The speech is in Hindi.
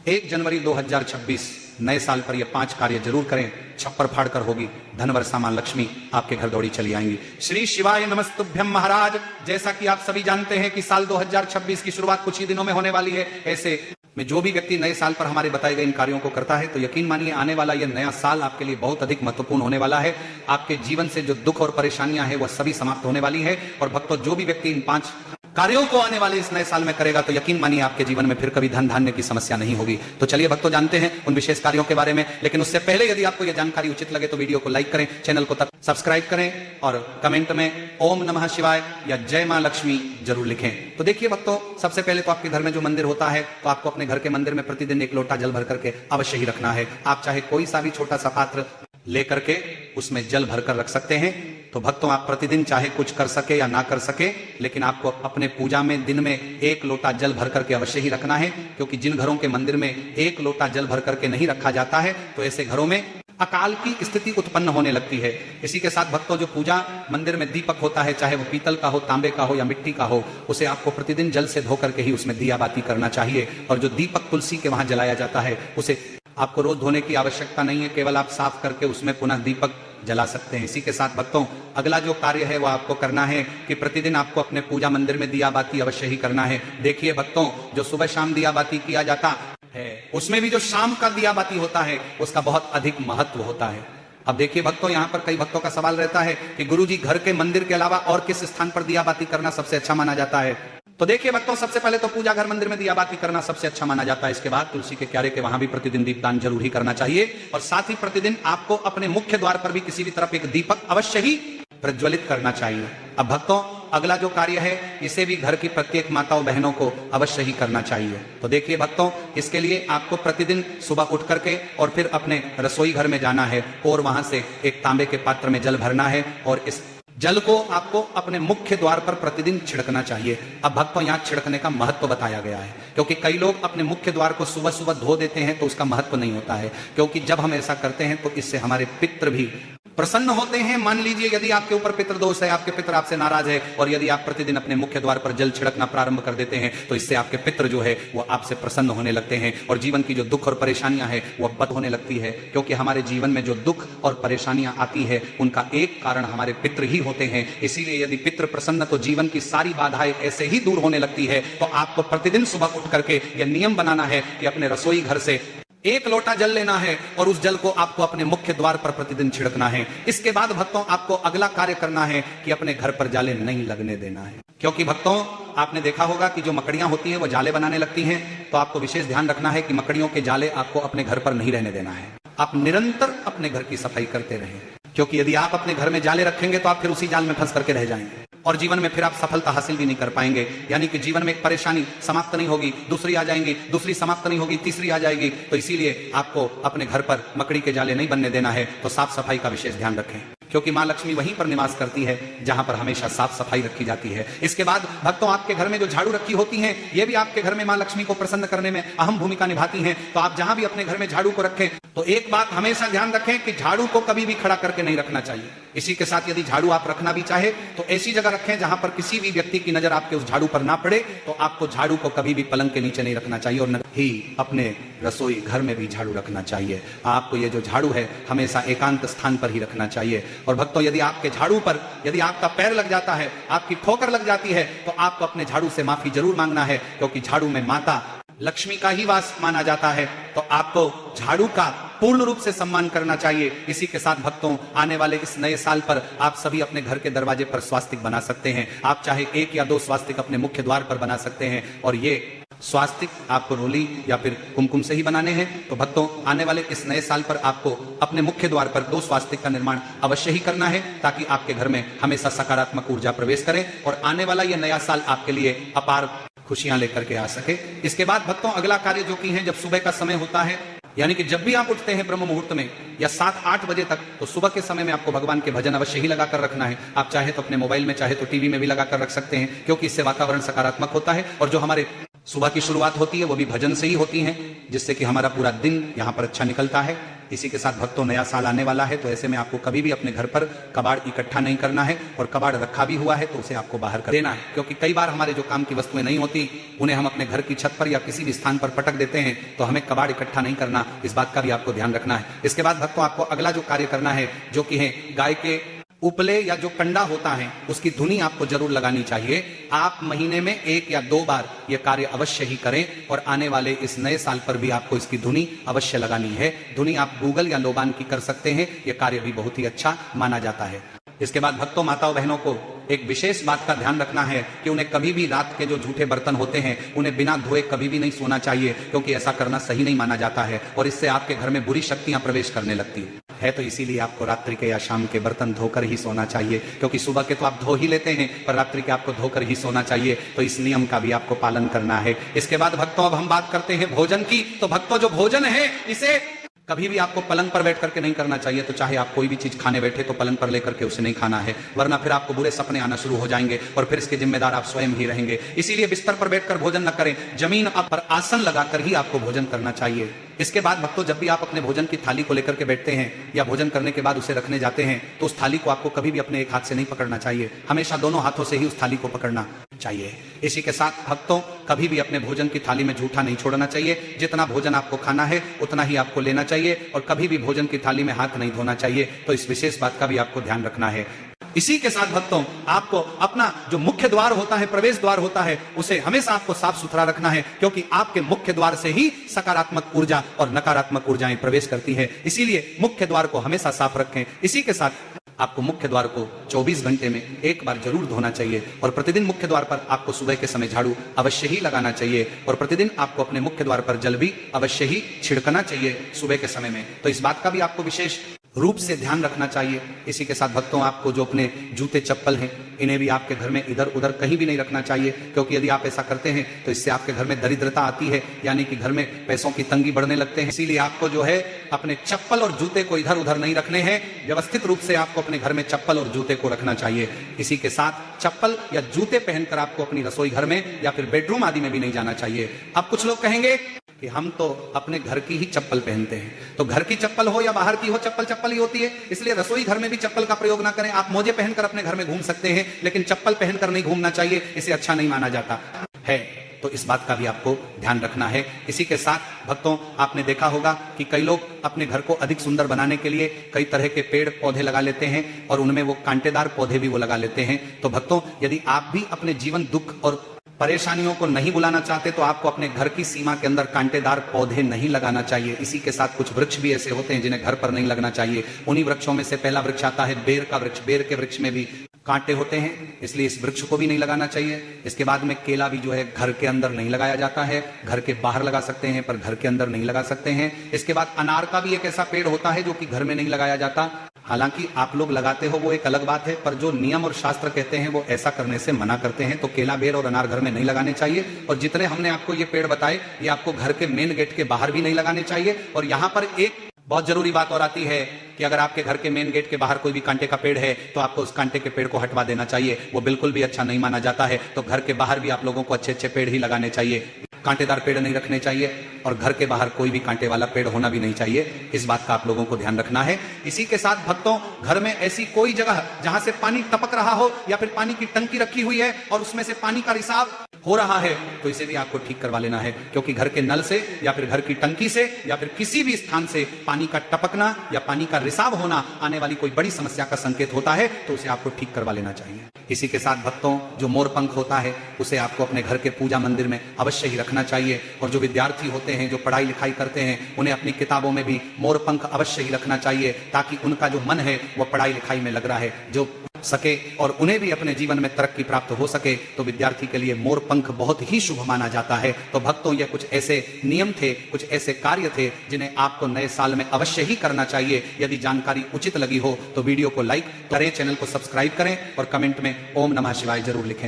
1 जनवरी 2026 नए साल पर ये 5 कार्य जरूर करें, छप्पर फाड़ कर होगी धन वर्षा, मां लक्ष्मी आपके घर दौड़ी चली आएंगी। श्री शिवाय नमस्तुभ्यम महाराज। जैसा कि आप सभी जानते हैं कि साल 2026 की शुरुआत कुछ ही दिनों में होने वाली है। ऐसे में जो भी व्यक्ति नए साल पर हमारे बताए गए इन कार्यों को करता है तो यकीन मानिए आने वाला यह नया साल आपके लिए बहुत अधिक महत्वपूर्ण होने वाला है। आपके जीवन से जो दुख और परेशानियां हैं वह सभी समाप्त होने वाली है। और भक्तों, जो भी व्यक्ति इन 5 कार्यों को आने वाले इस नए साल में करेगा तो यकीन मानिए आपके जीवन में फिर कभी धन धान्य की समस्या नहीं होगी। तो चलिए भक्तों, जानते हैं उन विशेष कार्यों के बारे में। लेकिन उससे पहले यदि आपको यह जानकारी उचित लगे तो वीडियो को लाइक करें, चैनल को सब्सक्राइब करें और कमेंट में ओम नमः शिवाय या जय मां लक्ष्मी जरूर लिखें। तो देखिए भक्तों, सबसे पहले तो आपके घर में जो मंदिर होता है तो आपको अपने घर के मंदिर में प्रतिदिन 1 लोटा जल भर करके अवश्य ही रखना है। आप चाहे कोई सा भी छोटा सा पात्र लेकर के उसमें जल भरकर रख सकते हैं। तो भक्तों, आप प्रतिदिन चाहे कुछ कर सके या ना कर सके, लेकिन आपको अपने पूजा में दिन में 1 लोटा जल भर करके अवश्य ही रखना है। क्योंकि जिन घरों के मंदिर में 1 लोटा जल भर करके नहीं रखा जाता है तो ऐसे घरों में अकाल की स्थिति उत्पन्न होने लगती है। इसी के साथ भक्तों, जो पूजा मंदिर में दीपक होता है, चाहे वो पीतल का हो, तांबे का हो या मिट्टी का हो, उसे आपको प्रतिदिन जल से धो करके ही उसमें दिया बाती करना चाहिए। और जो दीपक तुलसी के वहां जलाया जाता है उसे आपको रोज धोने की आवश्यकता नहीं है, केवल आप साफ करके उसमें पुनः दीपक जला सकते हैं। इसी के साथ भक्तों, अगला जो कार्य है वो आपको करना है कि प्रतिदिन आपको अपने पूजा मंदिर में दिया बाती अवश्य ही करना है। देखिए भक्तों, जो सुबह शाम दिया बाती किया जाता है उसमें भी जो शाम का दिया बाती होता है उसका बहुत अधिक महत्व होता है। अब देखिए भक्तों, यहाँ पर कई भक्तों का सवाल रहता है कि गुरुजी, घर के मंदिर के अलावा और किस स्थान पर दिया बाती करना सबसे अच्छा माना जाता है? तो देखिए भक्तों, सबसे पहले तो पूजा घर मंदिर में दिया बाती करना सबसे अच्छा माना जाता है। इसके बाद तुलसी के क्यारे के वहां भी प्रतिदिन दीपदान जरूर ही करना चाहिए। और साथ ही प्रतिदिन आपको अपने मुख्य द्वार पर भी किसी भी तरफ एक दीपक अवश्य ही प्रज्वलित करना चाहिए। अब भक्तों, अगला जो कार्य है इसे भी घर की प्रत्येक माताओं बहनों को अवश्य ही करना चाहिए। तो देखिए भक्तों, इसके लिए आपको प्रतिदिन सुबह उठ करके और फिर अपने रसोई घर में जाना है और वहां से एक तांबे के पात्र में जल भरना है और इस जल को आपको अपने मुख्य द्वार पर प्रतिदिन छिड़कना चाहिए। अब भक्तों, यहाँ छिड़कने का महत्व बताया गया है, क्योंकि कई लोग अपने मुख्य द्वार को सुबह सुबह धो देते हैं तो उसका महत्व नहीं होता है। क्योंकि जब हम ऐसा करते हैं तो इससे हमारे पितृ भी प्रसन्न होते हैं। मान लीजिए यदि आपके ऊपर पितृदोष है, आपके पितृ आपसे नाराज है और यदि आप प्रतिदिन अपने मुख्य द्वार पर जल छिड़कना प्रारंभ कर देते हैं तो इससे आपके पितृ जो है वो आपसे प्रसन्न होने लगते हैं और जीवन की जो दुख और परेशानियां हैं वो बंद होने लगती है। क्योंकि हमारे जीवन में जो दुख और परेशानियां आती है उनका एक कारण हमारे पितृ ही होते हैं। इसीलिए यदि पितृ प्रसन्न तो जीवन की सारी बाधाएं ऐसे ही दूर होने लगती है। तो आपको प्रतिदिन सुबह उठ करके यह नियम बनाना है कि अपने रसोई घर से 1 लोटा जल लेना है और उस जल को आपको अपने मुख्य द्वार पर प्रतिदिन छिड़कना है। इसके बाद भक्तों, आपको अगला कार्य करना है कि अपने घर पर जाले नहीं लगने देना है। क्योंकि भक्तों, आपने देखा होगा कि जो मकड़ियां होती हैं वो जाले बनाने लगती हैं। तो आपको विशेष ध्यान रखना है कि मकड़ियों के जाले आपको अपने घर पर नहीं रहने देना है। आप निरंतर अपने घर की सफाई करते रहें, क्योंकि यदि आप अपने घर में जाले रखेंगे तो आप फिर उसी जाल में फंस करके रह जाएंगे और जीवन में फिर आप सफलता हासिल भी नहीं कर पाएंगे। यानी कि जीवन में एक परेशानी समाप्त नहीं होगी, दूसरी आ जाएंगी, दूसरी समाप्त नहीं होगी, तीसरी आ जाएगी। तो इसीलिए आपको अपने घर पर मकड़ी के जाले नहीं बनने देना है। तो साफ सफाई का विशेष ध्यान रखें, क्योंकि मां लक्ष्मी वहीं पर निवास करती है जहां पर हमेशा साफ सफाई रखी जाती है। इसके बाद भक्तों, आपके घर में जो झाड़ू रखी होती हैं ये भी आपके घर में मां लक्ष्मी को प्रसन्न करने में अहम भूमिका निभाती हैं। तो आप जहां भी अपने घर में झाड़ू को रखें तो एक बात हमेशा ध्यान रखें कि झाड़ू को कभी भी खड़ा करके नहीं रखना चाहिए। इसी के साथ यदि झाड़ू आप रखना भी चाहे तो ऐसी जगह रखें जहां पर किसी भी व्यक्ति की नजर आपके उस झाड़ू पर ना पड़े। तो आपको झाड़ू को कभी भी पलंग के नीचे नहीं रखना चाहिए और न ही अपने रसोई घर में भी झाड़ू रखना चाहिए। आपको ये जो झाड़ू है हमेशा एकांत स्थान पर ही रखना चाहिए। और भक्तों, यदि आपके झाड़ू पर यदि आपका पैर लग जाता है, आपकी ठोकर लग जाती है, तो आपको अपने झाड़ू से माफी जरूर मांगना है, क्योंकि झाड़ू में माता लक्ष्मी का ही वास माना जाता है। तो आपको झाड़ू का पूर्ण रूप से सम्मान करना चाहिए। इसी के साथ भक्तों, आने वाले इस नए साल पर आप सभी अपने घर के दरवाजे पर स्वास्तिक बना सकते हैं। आप चाहे 1 या 2 स्वास्तिक अपने मुख्य द्वार पर बना सकते हैं और ये स्वास्तिक आपको रोली या फिर कुमकुम से ही बनाने हैं। तो भक्तों, आने वाले इस नए साल पर आपको अपने मुख्य द्वार पर 2 स्वास्तिक का निर्माण अवश्य ही करना है, ताकि आपके घर में हमेशा सकारात्मक ऊर्जा प्रवेश करे और आने वाला यह नया साल आपके लिए अपार खुशियां लेकर के आ सके। इसके बाद भक्तों, अगला कार्य जो कि है, जब सुबह का समय होता है, यानी कि जब भी आप उठते हैं ब्रह्म मुहूर्त में या 7-8 बजे तक, तो सुबह के समय में आपको भगवान के भजन अवश्य ही लगाकर रखना है। आप चाहे तो अपने मोबाइल में, चाहे तो टीवी में भी लगाकर रख सकते हैं, क्योंकि इससे वातावरण सकारात्मक होता है और जो हमारे सुबह की शुरुआत होती है वो भी भजन से ही होती है, जिससे कि हमारा पूरा दिन यहाँ पर अच्छा निकलता है। इसी के साथ भक्तों नया साल आने वाला है, तो ऐसे में आपको कभी भी अपने घर पर कबाड़ इकट्ठा नहीं करना है, और कबाड़ रखा भी हुआ है तो उसे आपको बाहर कर देना है, क्योंकि कई बार हमारे जो काम की वस्तुएं नहीं होती उन्हें हम अपने घर की छत पर या किसी भी स्थान पर पटक देते हैं, तो हमें कबाड़ इकट्ठा नहीं करना, इस बात का भी आपको ध्यान रखना है। इसके बाद भक्तों आपको अगला जो कार्य करना है, जो कि है गाय के उपले या जो कंडा होता है उसकी धुनी आपको जरूर लगानी चाहिए। आप महीने में 1 या 2 बार यह कार्य अवश्य ही करें, और आने वाले इस नए साल पर भी आपको इसकी धुनी अवश्य लगानी है। धुनी आप गूगल या लोबान की कर सकते हैं, यह कार्य भी बहुत ही अच्छा माना जाता है। इसके बाद भक्तों माताओं बहनों को एक विशेष बात का ध्यान रखना है कि उन्हें कभी भी रात के जो झूठे बर्तन होते हैं उन्हें बिना धोए कभी भी नहीं सोना चाहिए, क्योंकि ऐसा करना सही नहीं माना जाता है और इससे आपके घर में बुरी शक्तियां प्रवेश करने लगती है। तो इसीलिए आपको रात्रि के या शाम के बर्तन धोकर ही सोना चाहिए, क्योंकि सुबह के तो आप धो ही लेते हैं पर रात्रि के आपको धोकर ही सोना चाहिए, तो इस नियम का भी आपको पालन करना है। इसके बाद भक्तों अब हम बात करते हैं भोजन की। तो भक्तों जो भोजन है इसे कभी भी आपको पलंग पर बैठ करके नहीं करना चाहिए। तो चाहे आप कोई भी चीज खाने बैठे तो पलंग पर लेकर के उसे नहीं खाना है, वरना फिर आपको बुरे सपने आना शुरू हो जाएंगे और फिर इसके जिम्मेदार आप स्वयं ही रहेंगे। इसीलिए बिस्तर पर बैठकर भोजन न करें, जमीन पर आसन लगाकर ही आपको भोजन करना चाहिए। इसके बाद भक्तों जब भी आप अपने भोजन की थाली को लेकर के बैठते हैं या भोजन करने के बाद उसे रखने जाते हैं, तो उस थाली को आपको कभी भी अपने एक हाथ से नहीं पकड़ना चाहिए, हमेशा दोनों हाथों से ही उस थाली को पकड़ना चाहिए। इसी के साथ भक्तों कभी भी अपने भोजन की थाली में जूठा नहीं छोड़ना चाहिए। जितना भोजन आपको खाना है उतना ही आपको लेना चाहिए, और कभी भी भोजन की थाली में हाथ नहीं धोना चाहिए। तो इस विशेष बात का भी आपको ध्यान रखना है। इसी के साथ भक्तों आपको अपना जो मुख्य द्वार होता है, प्रवेश द्वार होता है, उसे हमेशा आपको साफ सुथरा रखना है, क्योंकि आपके मुख्य द्वार से ही सकारात्मक ऊर्जा और नकारात्मक ऊर्जाएं प्रवेश करती है। इसीलिए मुख्य द्वार को हमेशा साफ रखें। इसी के साथ आपको मुख्य द्वार को 24 घंटे में एक बार जरूर धोना चाहिए, और प्रतिदिन मुख्य द्वार पर आपको सुबह के समय झाड़ू अवश्य ही लगाना चाहिए, और प्रतिदिन आपको अपने मुख्य द्वार पर जल भी अवश्य ही छिड़कना चाहिए सुबह के समय में। तो इस बात का भी आपको विशेष रूप से ध्यान रखना चाहिए। इसी के साथ भक्तों आपको जो अपने जूते चप्पल हैं इन्हें भी आपके घर में इधर उधर कहीं भी नहीं रखना चाहिए, क्योंकि यदि आप ऐसा करते हैं तो इससे आपके घर में दरिद्रता आती है, यानी कि घर में पैसों की तंगी बढ़ने लगते हैं। इसीलिए आपको जो है अपने चप्पल और जूते को इधर उधर नहीं रखने हैं, व्यवस्थित रूप से आपको अपने घर में चप्पल और जूते को रखना चाहिए। इसी के साथ चप्पल या जूते पहनकर आपको अपनी रसोई घर में या फिर बेडरूम आदि में भी नहीं जाना चाहिए। अब कुछ लोग कहेंगे कि हम तो अपने घर की ही चप्पल पहनते हैं, तो घर की चप्पल हो या बाहर की हो, चप्पल चप्पल ही होती है, इसलिए रसोई घर में भी चप्पल का प्रयोग ना करें। आप मोजे पहनकर अपने घर में घूम सकते हैं, लेकिन चप्पल पहनकर नहीं घूमना चाहिए, इसे अच्छा नहीं माना जाता है। तो इस बात का भी आपको ध्यान रखना है। इसी के साथ भक्तों आपने देखा होगा कि कई लोग अपने घर को अधिक सुंदर बनाने के लिए कई तरह के पेड़ पौधे लगा लेते हैं, और उनमें वो कांटेदार पौधे भी वो लगा लेते हैं। तो भक्तों यदि आप भी अपने जीवन दुख और परेशानियों को नहीं बुलाना चाहते तो आपको अपने घर की सीमा के अंदर कांटेदार पौधे नहीं लगाना चाहिए। इसी के साथ कुछ वृक्ष भी ऐसे होते हैं जिन्हें घर पर नहीं लगना चाहिए। उन्हीं वृक्षों में से पहला वृक्ष आता है बेर का वृक्ष। बेर के वृक्ष में भी कांटे होते हैं, इसलिए इस वृक्ष को भी नहीं लगाना चाहिए। इसके बाद में केला भी जो है घर के अंदर नहीं लगाया जाता है, घर के बाहर लगा सकते हैं पर घर के अंदर नहीं लगा सकते हैं। इसके बाद अनार का भी एक ऐसा पेड़ होता है जो कि घर में नहीं लगाया जाता। हालांकि आप लोग लगाते हो वो एक अलग बात है, पर जो नियम और शास्त्र कहते हैं वो ऐसा करने से मना करते हैं। तो केला, बेर और अनार घर में नहीं लगाने चाहिए, और जितने हमने आपको ये पेड़ बताए ये आपको घर के मेन गेट के बाहर भी नहीं लगाने चाहिए। और यहाँ पर एक बहुत जरूरी बात और आती है कि अगर आपके घर के मेन गेट के बाहर कोई भी कांटे का पेड़ है तो आपको उस कांटे के पेड़ को हटवा देना चाहिए, वो बिल्कुल भी अच्छा नहीं माना जाता है। तो घर के बाहर भी आप लोगों को अच्छे अच्छे पेड़ ही लगाने चाहिए, कांटेदार पेड़ नहीं रखने चाहिए, और घर के बाहर कोई भी कांटे वाला पेड़ होना भी नहीं चाहिए। इस बात का आप लोगों को ध्यान रखना है। इसी के साथ भक्तों घर में ऐसी कोई जगह जहां से पानी टपक रहा हो या फिर पानी की टंकी रखी हुई है और उसमें से पानी का रिसाव हो रहा है तो इसे भी आपको ठीक करवा लेना है, क्योंकि घर के नल से या फिर घर की टंकी से या फिर किसी भी स्थान से पानी का टपकना या पानी का रिसाव होना आने वाली कोई बड़ी समस्या का संकेत होता है, तो उसे आपको ठीक करवा लेना चाहिए। इसी के साथ भक्तों जो मोरपंख होता है उसे आपको अपने घर के पूजा मंदिर में अवश्य ही रखना चाहिए, और जो विद्यार्थी होते हैं जो पढ़ाई लिखाई करते हैं उन्हें अपनी किताबों में भी मोरपंख अवश्य ही रखना चाहिए, ताकि उनका जो मन है वो पढ़ाई लिखाई में लग रहा है जो सके और उन्हें भी अपने जीवन में तरक्की प्राप्त हो सके। तो विद्यार्थी के लिए मोर पंख बहुत ही शुभ माना जाता है। तो भक्तों ये कुछ ऐसे नियम थे, कुछ ऐसे कार्य थे जिन्हें आपको नए साल में अवश्य ही करना चाहिए। यदि जानकारी उचित लगी हो तो वीडियो को लाइक करें, चैनल को सब्सक्राइब करें और कमेंट में ओम नमः शिवाय जरूर लिखें।